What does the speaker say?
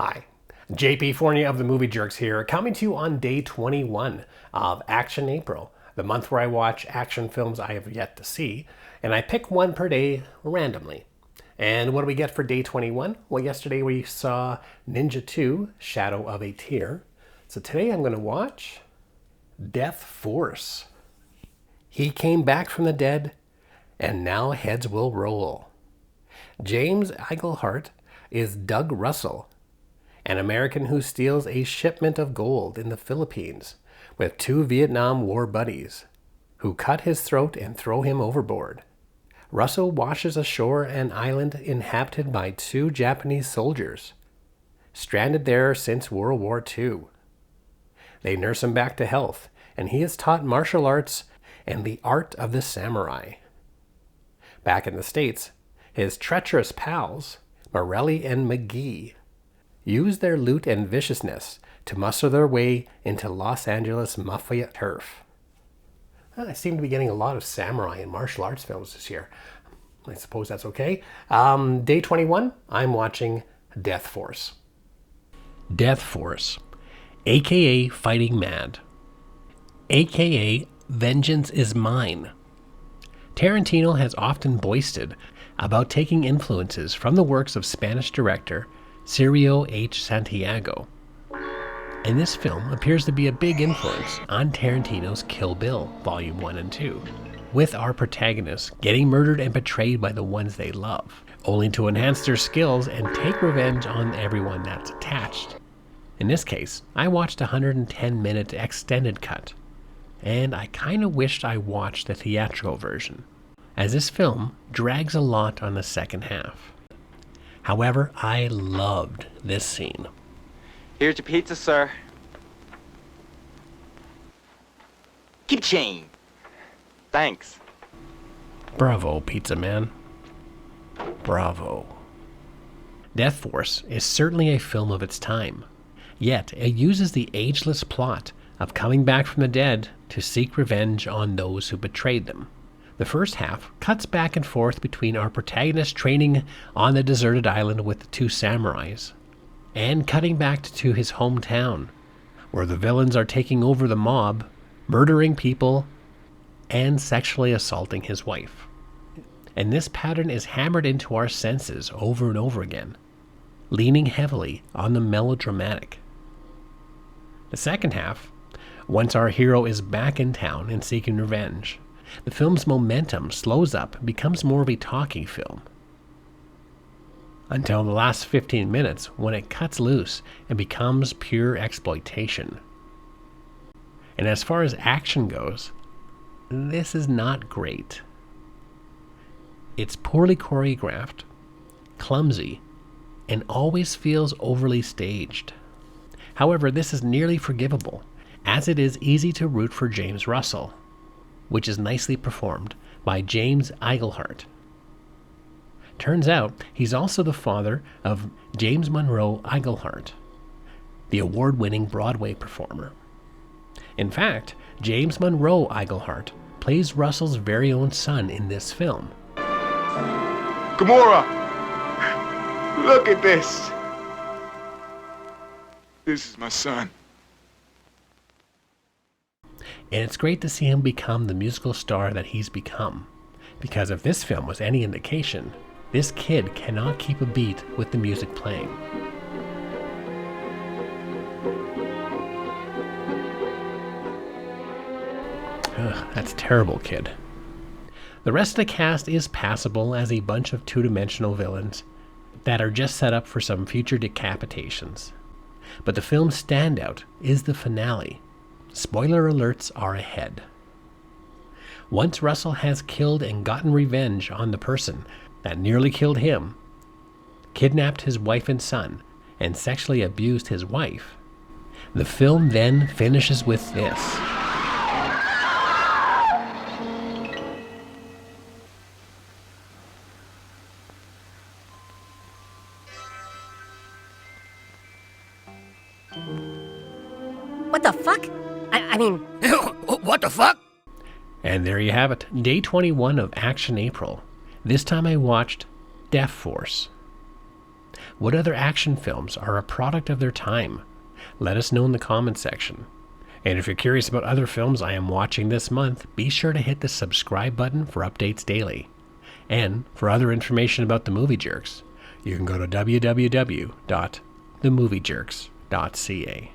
Hi, JP Fournier of the Movie Jerks here, coming to you on day 21 of Action April, the month where I watch action films I have yet to see, and I pick one per day randomly. And what do we get for day 21? Well, yesterday we saw Ninja 2, Shadow of a Tear. So today I'm going to watch Death Force. He came back from the dead, and now heads will roll. James Iglehart is Doug Russell, an American who steals a shipment of gold in the Philippines with two Vietnam War buddies who cut his throat and throw him overboard. Russell washes ashore an island inhabited by two Japanese soldiers, stranded there since World War II. They nurse him back to health, and he is taught martial arts and the art of the samurai. Back in the States, his treacherous pals, Morelli and McGee, use their loot and viciousness to muscle their way into Los Angeles mafia turf. I seem to be getting a lot of samurai and martial arts films this year. I suppose that's okay. Day 21, I'm watching Death Force. Death Force, aka Fighting Mad, aka Vengeance is Mine. Tarantino has often boasted about taking influences from the works of Spanish director Sergio H. Santiago. And this film appears to be a big influence on Tarantino's Kill Bill, Volume 1 and 2, with our protagonists getting murdered and betrayed by the ones they love, only to enhance their skills and take revenge on everyone that's attached. In this case, I watched a 110-minute extended cut, and I kinda wished I watched the theatrical version, as this film drags a lot on the second half. However, I loved this scene. Here's your pizza, sir. Keep chain. Thanks. Bravo, Pizza Man. Bravo. Death Force is certainly a film of its time, yet it uses the ageless plot of coming back from the dead to seek revenge on those who betrayed them. The first half cuts back and forth between our protagonist training on the deserted island with the two samurais, and cutting back to his hometown, where the villains are taking over the mob, murdering people, and sexually assaulting his wife. And this pattern is hammered into our senses over and over again, leaning heavily on the melodramatic. The second half, once our hero is back in town and seeking revenge, the film's momentum slows up and becomes more of a talking film, until the last 15 minutes when it cuts loose and becomes pure exploitation. And as far as action goes, this is not great. It's poorly choreographed, clumsy, and always feels overly staged. However, this is nearly forgivable, as it is easy to root for James Russell, which is nicely performed by James Iglehart. Turns out he's also the father of James Monroe Iglehart, the award-winning Broadway performer. In fact, James Monroe Iglehart plays Russell's very own son in this film. Gamora! Look at this! This is my son. And it's great to see him become the musical star that he's become, because if this film was any indication, this kid cannot keep a beat with the music playing. Ugh, that's terrible, kid. The rest of the cast is passable as a bunch of two-dimensional villains that are just set up for some future decapitations. But the film's standout is the finale. Spoiler alerts are ahead. Once Russell has killed and gotten revenge on the person that nearly killed him, kidnapped his wife and son, and sexually abused his wife, the film then finishes with this. What the fuck? I mean... What the fuck? And there you have it, day 21 of Action April. This time I watched Death Force. What other action films are a product of their time? Let us know in the comments section. And if you're curious about other films I am watching this month, be sure to hit the subscribe button for updates daily. And for other information about the Movie Jerks, you can go to www.themoviejerks.ca.